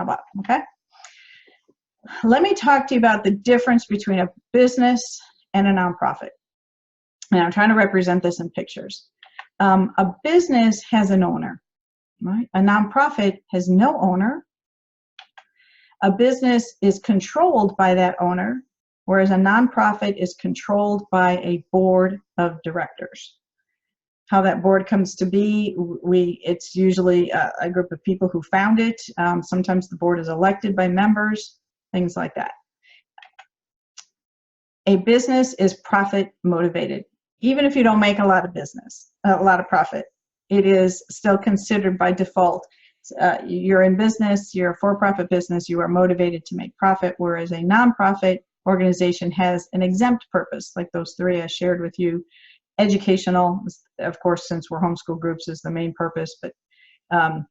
How about, okay? Let me talk to you about the difference between a business and a nonprofit. And I'm trying to represent this in pictures. A business has an owner, right? A nonprofit has no owner. A business is controlled by that owner, whereas a nonprofit is controlled by a board of directors. How that board comes to be, it's usually a group of people who found it. Sometimes the board is elected by members, things like that. A business is profit motivated. Even if you don't make a lot of profit, it is still considered by default. You're in business, you're a for-profit business, you are motivated to make profit, whereas a nonprofit organization has an exempt purpose, like those three I shared with you. Educational, of course, since we're homeschool groups, is the main purpose, but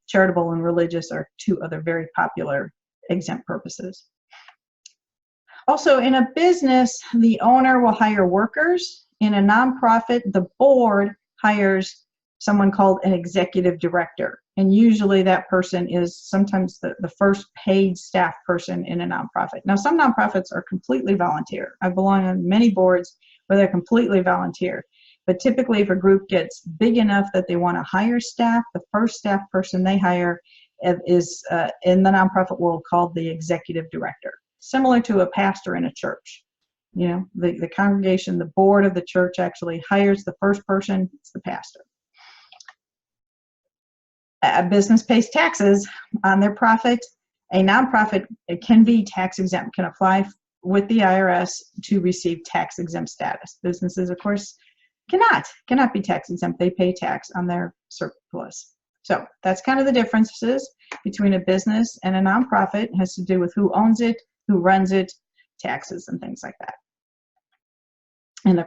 charitable and religious are two other very popular exempt purposes. Also, in a business, the owner will hire workers. In a nonprofit, the board hires someone called an executive director. And usually that person is sometimes the first paid staff person in a nonprofit. Now, some nonprofits are completely volunteer. I belong on many boards where they're completely volunteer. But typically, if a group gets big enough that they want to hire staff, the first staff person they hire is, in the nonprofit world, called the executive director. Similar to a pastor in a church. You know, the congregation, the board of the church actually hires the first person, it's the pastor. A business pays taxes on their profit. A nonprofit, it can be tax exempt, can apply with the IRS to receive tax exempt status. Businesses, of course, cannot be tax exempt. They pay tax on their surplus. So that's kind of the differences between a business and a nonprofit. It has to do with who owns it, who runs it, taxes, and things like that. And the